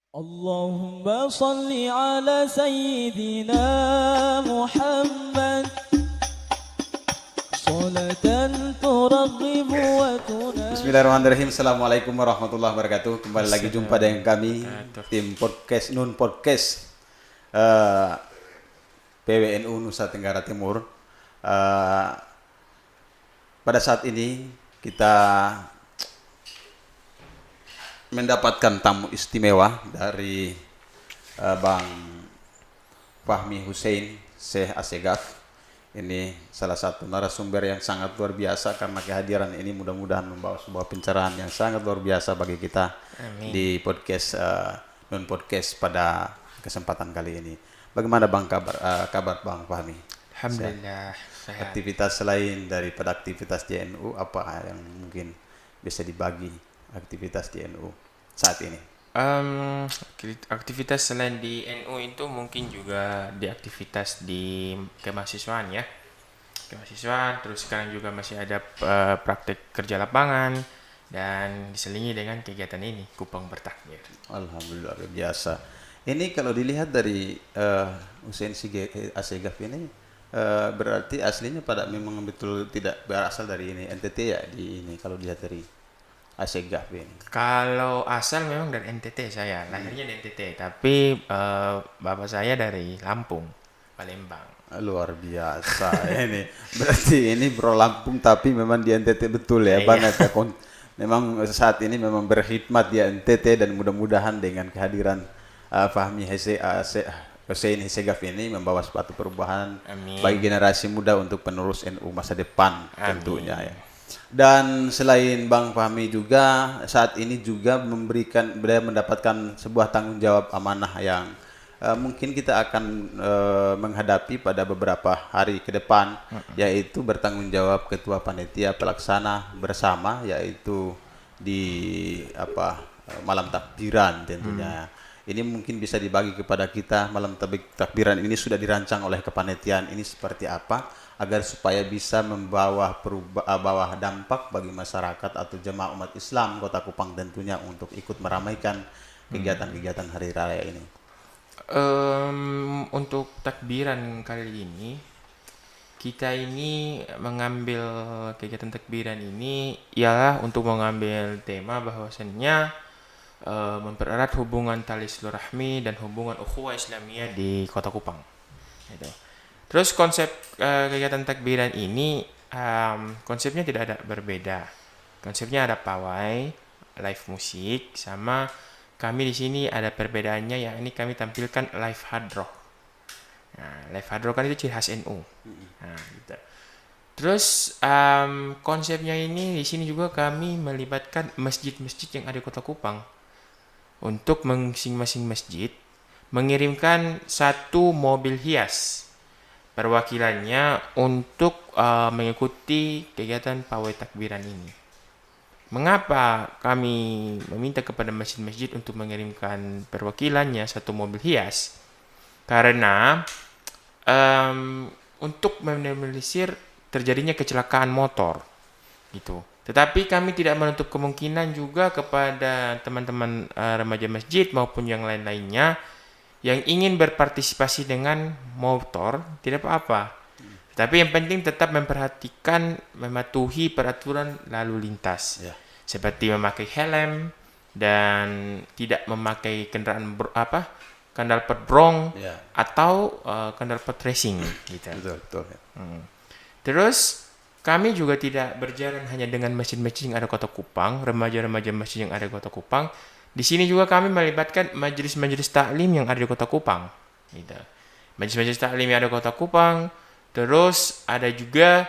اللهم صل على سيدنا محمد صلاة ترغب وتناجي. Bismillahirrahmanirrahim. Assalamualaikum warahmatullahi wabarakatuh. Kembali lagi jumpa dengan kami Assalamualaikum. tim podcast Nun Podcast eh, PWNU Nusa Tenggara Timur. Eh, Pada saat ini kita mendapatkan tamu istimewa dari Bang Fahmi Hussein Syekh Assegaf. Ini salah satu narasumber yang sangat luar biasa karena kehadiran ini mudah-mudahan membawa sebuah pencerahan yang sangat luar biasa bagi kita Amin. di podcast non podcast pada kesempatan kali ini. Bagaimana Bang kabar Bang Fahmi? Alhamdulillah sehat. Aktivitas selain daripada aktivitas JNU apa yang mungkin bisa dibagi aktivitas JNU saat ini? Aktivitas selain di NU itu mungkin juga di aktivitas di kemahasiswaan ya. Kemahasiswaan, terus sekarang juga masih ada praktek kerja lapangan dan diselingi dengan kegiatan ini, Kupang Bertakbir. Alhamdulillah luar biasa. Ini kalau dilihat dari Hussein Assegaf ini berarti aslinya pada memang betul tidak berasal dari ini NTT ya di ini kalau dilihat dari Assegaf ini. Kalau asal memang dari NTT saya, lahirnya di NTT, tapi bapak saya dari Lampung, Palembang. Luar biasa ini. Berarti ini Bro Lampung tapi memang di NTT betul ya Iya. banget ya. Memang saat ini memang berkhidmat di NTT dan mudah-mudahan dengan kehadiran Hussein Hissegaf ini membawa suatu perubahan Amin. bagi generasi muda untuk penerus NU masa depan tentunya Amin. ya. Dan selain Bang Fahmi juga saat ini juga beliau mendapatkan sebuah tanggung jawab amanah yang mungkin kita akan menghadapi pada beberapa hari ke depan, yaitu bertanggung jawab ketua panitia pelaksana bersama, yaitu di malam takbiran tentunya. Ini mungkin bisa dibagi kepada kita, malam takbiran ini sudah dirancang oleh kepanitiaan ini seperti apa agar supaya bisa membawa bawa dampak bagi masyarakat atau jemaah umat Islam Kota Kupang tentunya untuk ikut meramaikan kegiatan-kegiatan hari raya ini. Untuk takbiran kali ini, kita ini mengambil kegiatan takbiran ini ialah untuk mengambil tema bahwasannya mempererat hubungan tali silaturahmi dan hubungan ukhuwah Islamiyah di Kota Kupang. Gitu. Terus konsep kegiatan takbiran ini konsepnya tidak ada berbeda. Konsepnya ada pawai, live musik, sama kami di sini ada perbedaannya yakni kami tampilkan live hard rock. Nah, live hard rock kan itu ciri khas NU. Nah, gitu. Terus konsepnya ini di sini juga kami melibatkan masjid-masjid yang ada di Kota Kupang untuk masing-masing masjid mengirimkan satu mobil hias perwakilannya untuk mengikuti kegiatan pawai takbiran ini. Mengapa kami meminta kepada masjid-masjid untuk mengirimkan perwakilannya satu mobil hias? Karena untuk meminimalisir terjadinya kecelakaan motor gitu. Tetapi kami tidak menutup kemungkinan juga kepada teman-teman remaja masjid maupun yang lain-lainnya yang ingin berpartisipasi dengan motor, tidak apa-apa. Tapi yang penting tetap memperhatikan mematuhi peraturan lalu lintas. Ya. Seperti memakai helm dan tidak memakai kendaraan kandal pot brong Ya, atau kandal pot racing gitu. betul betul. Ya. Terus kami juga tidak berjalan hanya dengan masjid-masjid yang ada Kota Kupang, remaja-remaja masjid yang ada di Kota Kupang. Di sini juga kami melibatkan majelis-majelis taklim yang ada di Kota Kupang. Gitu. Majelis-majelis taklim yang ada di Kota Kupang. Terus ada juga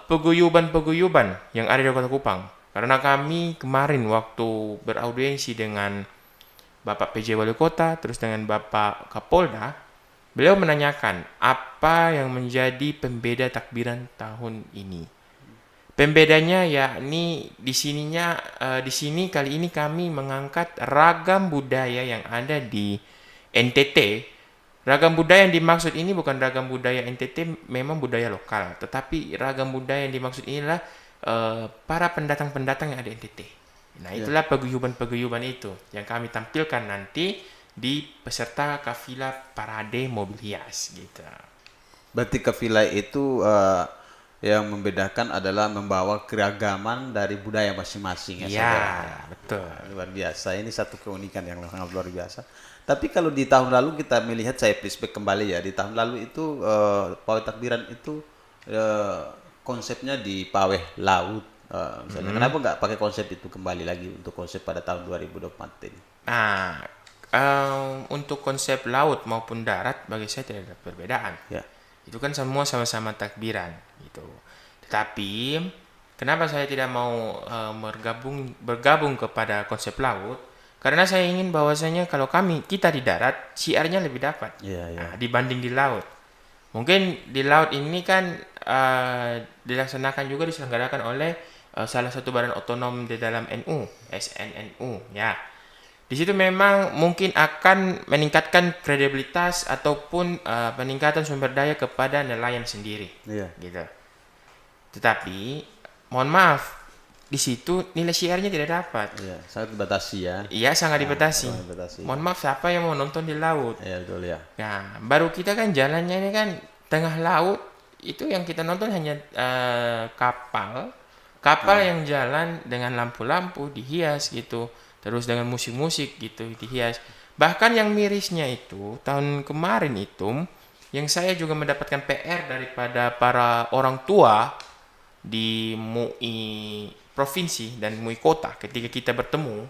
peguyuban-peguyuban yang ada di Kota Kupang. Karena kami kemarin waktu beraudiensi dengan Bapak PJ Wali Kota, terus dengan Bapak Kapolda, beliau menanyakan apa yang menjadi pembeda takbiran tahun ini. Pembedanya yakni di sini kali ini kami mengangkat ragam budaya yang ada di NTT. Ragam budaya yang dimaksud ini bukan ragam budaya NTT memang budaya lokal, tetapi ragam budaya yang dimaksud inilah para pendatang-pendatang yang ada di NTT. Nah, itulah paguyuban-paguyuban itu yang kami tampilkan nanti di peserta kafilah parade mobil hias gitu. Berarti kafilah itu yang membedakan adalah membawa keragaman dari budaya masing-masing ya, Iya, saudara. betul. Luar biasa, ini satu keunikan yang sangat luar biasa. Tapi kalau di tahun lalu kita melihat, saya flashback kembali ya, di tahun lalu itu pawai takbiran itu konsepnya di pawai laut. Misalnya. Kenapa nggak pakai konsep itu kembali lagi untuk konsep pada tahun 2024 ini? Nah, untuk konsep laut maupun darat bagi saya tidak ada perbedaan. Ya. Itu kan semua sama-sama takbiran gitu. Tetapi kenapa saya tidak mau bergabung kepada konsep laut? Karena saya ingin bahwasanya kalau kita di darat syiarnya lebih dapat dibanding di laut. Mungkin di laut ini kan diselenggarakan oleh salah satu badan otonom di dalam NU, SNNU ya. Di situ memang mungkin akan meningkatkan kredibilitas ataupun peningkatan sumber daya kepada nelayan sendiri. Iya. Gitu. Tetapi mohon maaf, di situ nilai syiarnya tidak dapat. Iya, sangat dibatasi ya. Iya, sangat dibatasi. sangat dibatasi. Mohon maaf, siapa yang mau nonton di laut? Iya, betul ya. Nah, baru kita kan jalannya ini kan tengah laut, itu yang kita nonton hanya kapal yang jalan dengan lampu-lampu dihias gitu, terus dengan musik-musik gitu dihias. Bahkan yang mirisnya itu tahun kemarin itu, yang saya juga mendapatkan PR daripada para orang tua di MUI provinsi dan MUI kota ketika kita bertemu,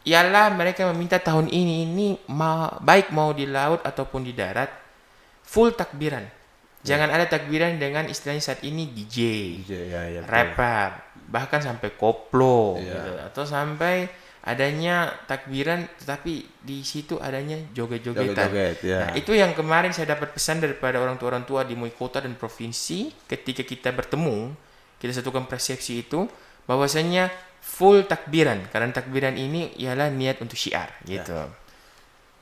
ialah mereka meminta tahun ini baik mau di laut ataupun di darat full takbiran. Jangan ada takbiran dengan istilahnya saat ini DJ, ya, rapper, bahkan sampai koplo, Iya. gitu. Atau sampai adanya takbiran tetapi di situ adanya joget-jogetan. Joget-joget, ya. Nah, itu yang kemarin saya dapat pesan daripada orang tua di MUI kota dan provinsi ketika kita bertemu, kita satukan persepsi itu bahwasanya full takbiran karena takbiran ini ialah niat untuk syiar gitu.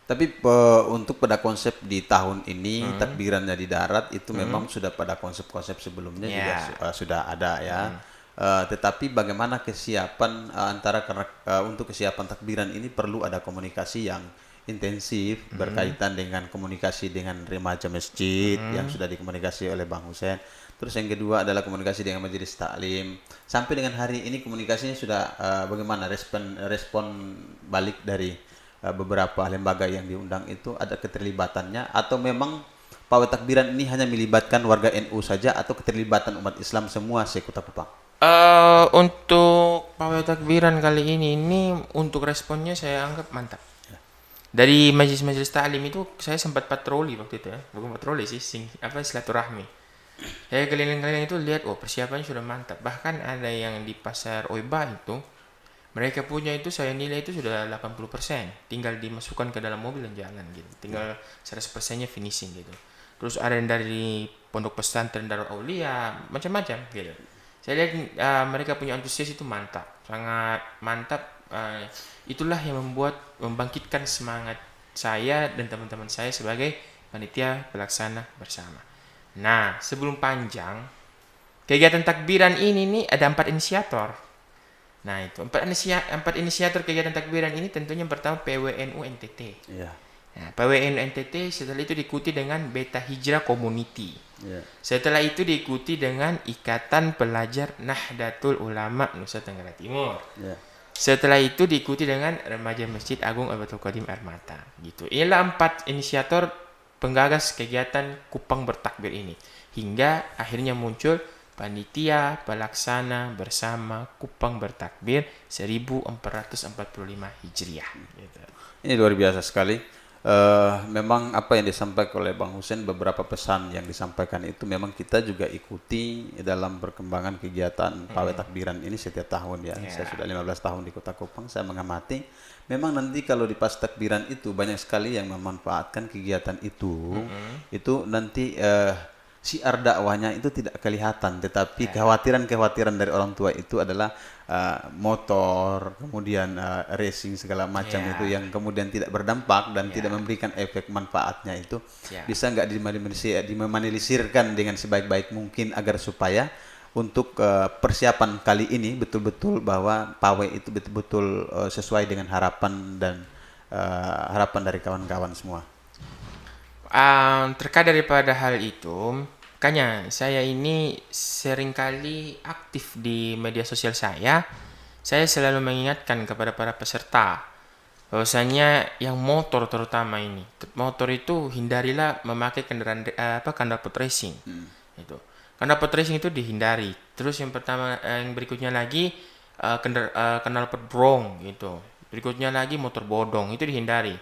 Tapi untuk pada konsep di tahun ini takbirannya di darat itu memang sudah pada konsep-konsep sebelumnya juga sudah ada ya. Tetapi bagaimana kesiapan untuk kesiapan takbiran ini perlu ada komunikasi yang intensif berkaitan dengan komunikasi dengan remaja masjid yang sudah dikomunikasi oleh Bang Hussein. Terus yang kedua adalah komunikasi dengan majelis taklim. Sampai dengan hari ini komunikasinya sudah bagaimana respon balik dari beberapa lembaga yang diundang itu, ada keterlibatannya atau memang pawai takbiran ini hanya melibatkan warga NU saja atau keterlibatan umat Islam semua se-Kota Kupang? Untuk pawai takbiran kali ini untuk responnya saya anggap mantap. Dari majelis-majelis taklim itu saya sempat patroli waktu itu ya, bukan patroli sih, silaturahmi. Saya keliling-keliling itu lihat, persiapannya sudah mantap. Bahkan ada yang di pasar Oiba itu, mereka punya itu saya nilai itu sudah 80%, tinggal dimasukkan ke dalam mobil dan jalan gitu. Tinggal 100%-nya finishing gitu. Terus ada yang dari pondok pesantren Darul Aulia, macam-macam gitu. Saya lihat mereka punya antusias itu mantap, sangat mantap. Itulah yang membangkitkan semangat saya dan teman-teman saya sebagai panitia pelaksana bersama. Nah, sebelum panjang, kegiatan takbiran ini nih ada 4 inisiator. Nah, itu 4 inisiator kegiatan takbiran ini tentunya yang pertama PWNU NTT. Iya. Nah, PWNU NTT setelah itu diikuti dengan Beta Hijrah Community. Iya. Setelah itu diikuti dengan Ikatan Pelajar Nahdlatul Ulama Nusa Tenggara Timur. Iya. Setelah itu diikuti dengan Remaja Masjid Agung Abdul Qadim Air Mata. Gitu. Inilah 4 inisiator penggagas kegiatan Kupang Bertakbir ini. Hingga akhirnya muncul Panitia Pelaksana Bersama Kupang Bertakbir 1445 Hijriah. Gitu. Ini luar biasa sekali. Memang apa yang disampaikan oleh Bang Hussein, beberapa pesan yang disampaikan itu memang kita juga ikuti dalam perkembangan kegiatan pawai takbiran ini setiap tahun ya. Saya sudah 15 tahun di Kota Kupang, saya mengamati memang nanti kalau di pas takbiran itu banyak sekali yang memanfaatkan kegiatan itu. Itu nanti syiar dakwahnya itu tidak kelihatan, tetapi kekhawatiran dari orang tua itu adalah motor, kemudian racing segala macam itu yang kemudian tidak berdampak dan tidak memberikan efek manfaatnya itu bisa nggak diminimalisirkan dengan sebaik-baik mungkin agar supaya untuk persiapan kali ini betul-betul bahwa pawai itu betul-betul sesuai dengan harapan dan harapan dari kawan-kawan semua. Terkait daripada hal itu, makanya saya ini seringkali aktif di media sosial saya. Saya selalu mengingatkan kepada para peserta bahwasanya yang motor terutama ini, motor itu hindarilah memakai kendaraan knalpot racing. Itu. Knalpot racing itu dihindari. Terus yang pertama, yang berikutnya lagi knalpot brong gitu. Berikutnya lagi motor bodong itu dihindari.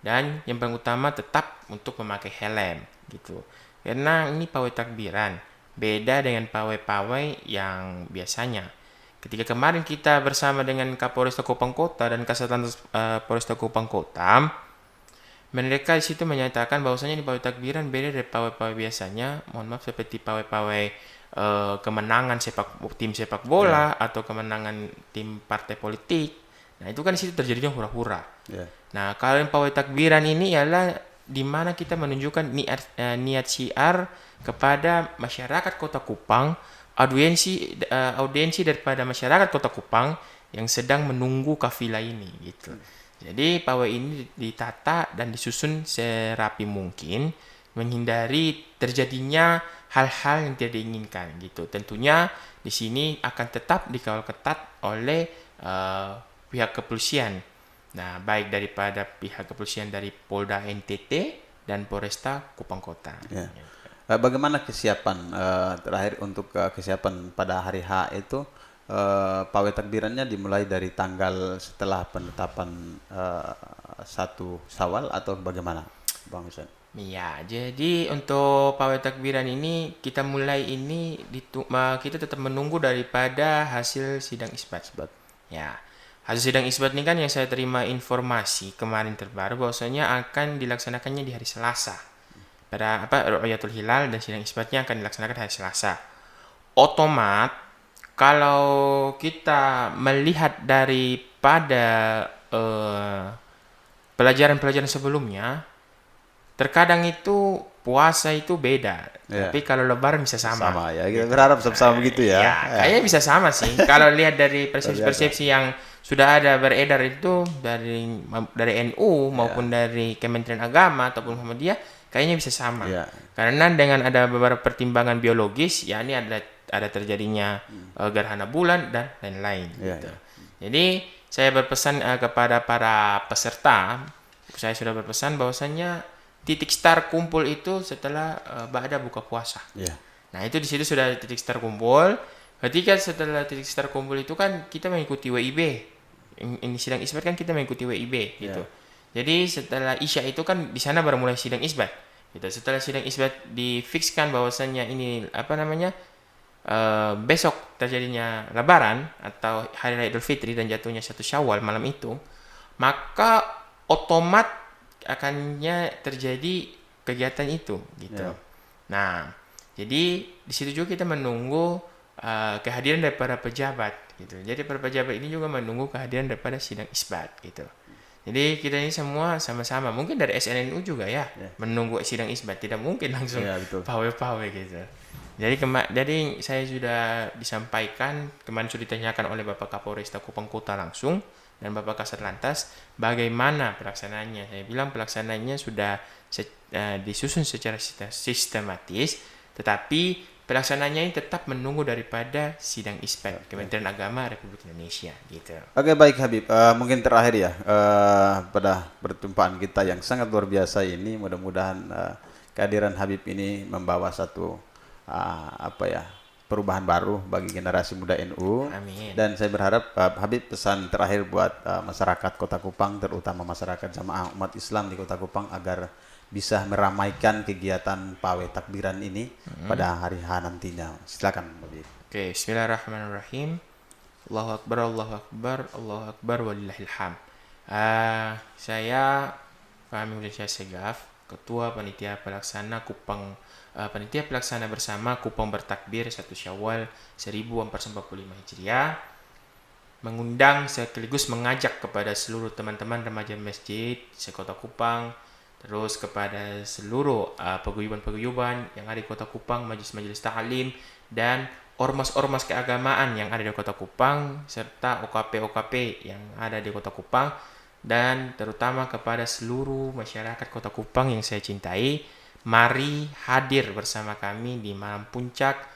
Dan yang paling utama tetap untuk memakai helm gitu. Karena ini pawai takbiran, beda dengan pawai-pawai yang biasanya. Ketika kemarin kita bersama dengan Kapolresta Kupang Kota dan Kasatlantas Polresta Kupang Kota, mereka di situ menyatakan bahwasanya ini pawai takbiran beda dari pawai-pawai biasanya. Mohon maaf, seperti pawai-pawai kemenangan tim sepak bola atau kemenangan tim partai politik. Nah, itu kan di situ terjadinya hura-hura. Nah, kalau yang pawai takbiran ini ialah di mana kita menunjukkan niat syiar kepada masyarakat Kota Kupang, audiensi daripada masyarakat Kota Kupang yang sedang menunggu kafilah ini gitu. Jadi pawai ini ditata dan disusun serapi mungkin menghindari terjadinya hal-hal yang tidak diinginkan gitu. Tentunya di sini akan tetap dikawal ketat oleh pihak kepolisian. Nah, baik daripada pihak kepolisian dari Polda NTT dan Polresta Kupang Kota. Ya. Bagaimana kesiapan terakhir untuk kesiapan pada hari H itu? Pawai takbirannya dimulai dari tanggal setelah penetapan 1 Syawal atau bagaimana, Bang Husain? Ya, jadi untuk pawai takbiran ini kita mulai ini kita tetap menunggu daripada hasil sidang isbat. Ya. Hasil sidang isbat ini kan yang saya terima informasi kemarin terbaru bahwasanya akan dilaksanakannya di hari Selasa. Pada Ru'yatul Hilal dan sidang isbatnya akan dilaksanakan hari Selasa. Otomat kalau kita melihat daripada pelajaran-pelajaran sebelumnya, terkadang itu puasa itu beda. Tapi kalau lebaran bisa sama. Sama ya, kita berharap sama-sama begitu ya. Kayaknya bisa sama sih. Kalau lihat dari persepsi-persepsi yang sudah ada beredar itu dari NU maupun dari Kementerian Agama ataupun Muhammadiyah, kayaknya bisa sama. Karena dengan ada beberapa pertimbangan biologis, ya ini ada terjadinya gerhana bulan dan lain-lain. Gitu. Jadi saya berpesan kepada para peserta, saya sudah berpesan bahwasannya titik start kumpul itu setelah ba'da buka puasa. Nah, itu di situ sudah titik start kumpul. Ketika setelah titik start kumpul itu kan kita mengikuti WIB. Ini sidang isbat kan kita mengikuti WIB gitu. Jadi setelah Isya itu kan di sana baru mulai sidang isbat. Gitu. Setelah sidang isbat difikskan bahwasannya ini besok terjadinya Lebaran atau Hari Raya Idul Fitri dan jatuhnya 1 Syawal malam itu, maka otomat akannya terjadi kegiatan itu gitu. Nah, jadi di situ juga kita menunggu kehadiran daripada pejabat gitu. Jadi para pejabat ini juga menunggu kehadiran daripada sidang isbat gitu. Jadi kita ini semua sama-sama, mungkin dari SNNU juga menunggu sidang isbat, tidak mungkin langsung pawai-pawai gitu. Jadi saya sudah disampaikan, kemarin sudah ditanyakan oleh Bapak Kapolresta Kupang Kota langsung dan Bapak Kasat Lantas bagaimana pelaksanaannya. Saya bilang pelaksanaannya sudah disusun secara sistematis, tetapi pelaksananya ini tetap menunggu daripada sidang isbat Kementerian Agama Republik Indonesia gitu. Oke, baik Habib. Mungkin terakhir ya pada perjumpaan kita yang sangat luar biasa ini, mudah-mudahan kehadiran Habib ini membawa satu perubahan baru bagi generasi muda NU. Amin. Dan saya berharap Habib pesan terakhir buat masyarakat Kota Kupang, terutama masyarakat jamaah umat Islam di Kota Kupang agar bisa meramaikan kegiatan pawai takbiran ini pada hari H nantinya. Silakan, Habib. Oke, bismillahirrahmanirrahim. Allahu Akbar, Allahu Akbar, Allahu Akbar, walillahil hamd. Saya Fahmi Hudaysyah Segaf, Ketua Panitia Pelaksana Panitia Pelaksana Bersama Kupang Bertakbir 1 Syawal 1445 Hijriah, mengundang sekaligus mengajak kepada seluruh teman-teman remaja masjid se-Kota Kupang, terus kepada seluruh paguyuban-paguyuban yang ada di Kota Kupang, majelis-majelis ta'lim dan ormas-ormas keagamaan yang ada di Kota Kupang serta OKP-OKP yang ada di Kota Kupang, dan terutama kepada seluruh masyarakat Kota Kupang yang saya cintai, mari hadir bersama kami di malam puncak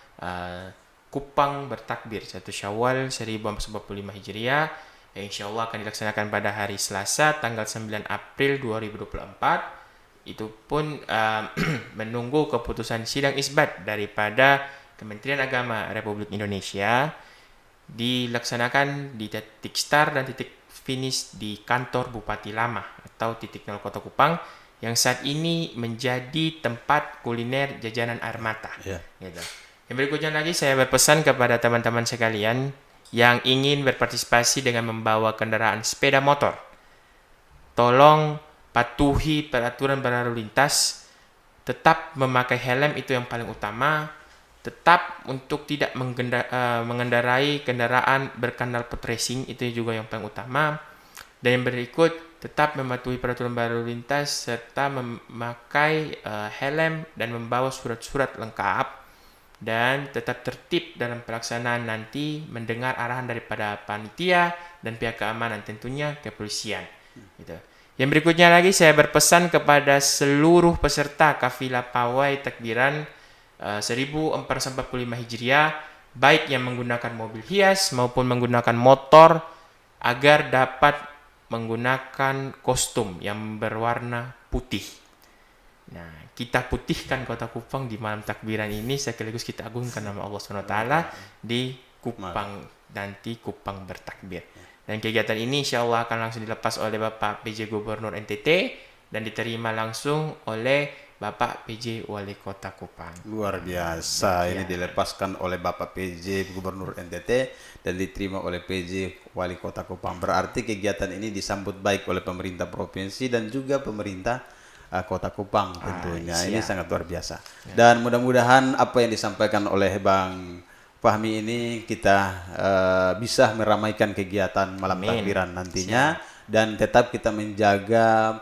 Kupang Bertakbir 1 Syawal 1445 Hijriah yang insya Allah akan dilaksanakan pada hari Selasa tanggal 9 April 2024. Itu pun menunggu keputusan sidang isbat daripada Kementerian Agama Republik Indonesia, dilaksanakan di titik start dan titik finish di kantor Bupati Lama atau titik 0 Kota Kupang yang saat ini menjadi tempat kuliner jajanan air mata. Gitu. Yang berikutnya lagi saya berpesan kepada teman-teman sekalian yang ingin berpartisipasi dengan membawa kendaraan sepeda motor, tolong patuhi peraturan berlalu lintas, tetap memakai helm, itu yang paling utama, tetap untuk tidak mengendarai kendaraan berkanal pot racing, itu juga yang paling utama, dan yang berikut tetap mematuhi peraturan berlalu lintas serta memakai helm dan membawa surat-surat lengkap, dan tetap tertib dalam pelaksanaan nanti, mendengar arahan daripada panitia dan pihak keamanan, tentunya kepolisian. Gitu. Yang berikutnya lagi saya berpesan kepada seluruh peserta kafilah pawai takbiran 1445 Hijriah, baik yang menggunakan mobil hias maupun menggunakan motor, agar dapat menggunakan kostum yang berwarna putih. Nah, kita putihkan Kota Kupang di malam takbiran ini, sekaligus kita agungkan nama Allah SWT di Kupang, nanti Kupang Bertakbir. Dan kegiatan ini insya Allah akan langsung dilepas oleh Bapak PJ Gubernur NTT dan diterima langsung oleh Bapak PJ Wali Kota Kupang. Luar biasa, ini dilepaskan oleh Bapak PJ Gubernur NTT dan diterima oleh PJ Wali Kota Kupang. Berarti kegiatan ini disambut baik oleh pemerintah provinsi dan juga pemerintah Kota Kupang tentunya. Ini sangat luar biasa. Dan mudah-mudahan apa yang disampaikan oleh Bang Fahmi ini kita bisa meramaikan kegiatan malam takbiran nantinya. Dan tetap kita menjaga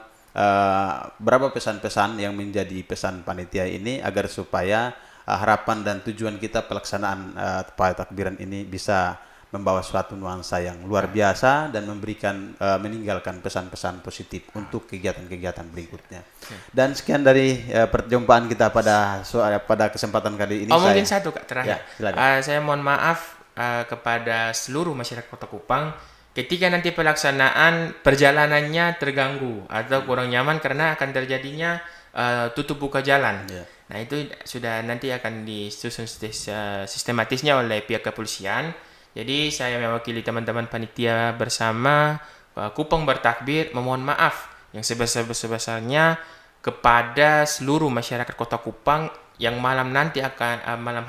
berapa pesan-pesan yang menjadi pesan panitia ini agar supaya harapan dan tujuan kita pelaksanaan takbiran ini bisa membawa suatu nuansa yang luar biasa dan memberikan meninggalkan pesan-pesan positif untuk kegiatan-kegiatan berikutnya. Dan sekian dari perjumpaan kita pada kesempatan kali ini. Mungkin satu Kak terakhir. Saya mohon maaf kepada seluruh masyarakat Kota Kupang ketika nanti pelaksanaan perjalanannya terganggu atau kurang nyaman karena akan terjadinya tutup buka jalan. Nah, itu sudah nanti akan disusun sistematisnya oleh pihak kepolisian. Jadi saya mewakili teman-teman panitia bersama Kupang Bertakbir memohon maaf yang sebesar-besarnya kepada seluruh masyarakat Kota Kupang yang malam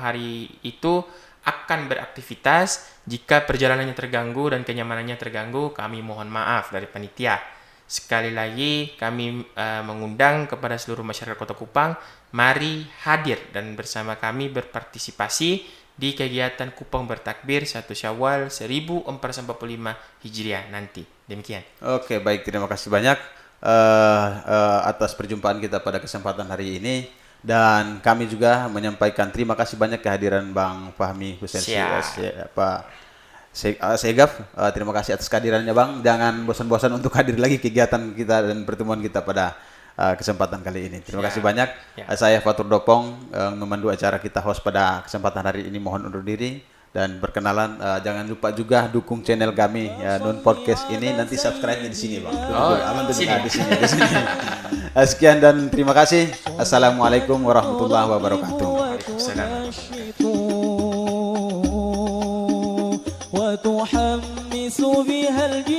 hari itu akan beraktivitas. Jika perjalanannya terganggu dan kenyamanannya terganggu, kami mohon maaf dari panitia. Sekali lagi kami mengundang kepada seluruh masyarakat Kota Kupang, mari hadir dan bersama kami berpartisipasi di kegiatan Kupang Bertakbir 1 Syawal 1445 Hijriah nanti. Demikian. Oke, baik, terima kasih banyak atas perjumpaan kita pada kesempatan hari ini, dan kami juga menyampaikan terima kasih banyak kehadiran Bang Fahmi Hussein Pak Segaf. Terima kasih atas kehadirannya Bang. Jangan bosan-bosan untuk hadir lagi kegiatan kita dan pertemuan kita pada kesempatan kali ini. Terima kasih banyak. Saya Fatur Dopong memandu acara kita host pada kesempatan hari ini. Mohon undur diri dan perkenalan. Jangan lupa juga dukung channel kami Non Podcast ini. Nanti subscribe-nya di sini Bang. Di sini. Sekian dan terima kasih. Assalamualaikum warahmatullahi wabarakatuh. وتحمس بها الجبال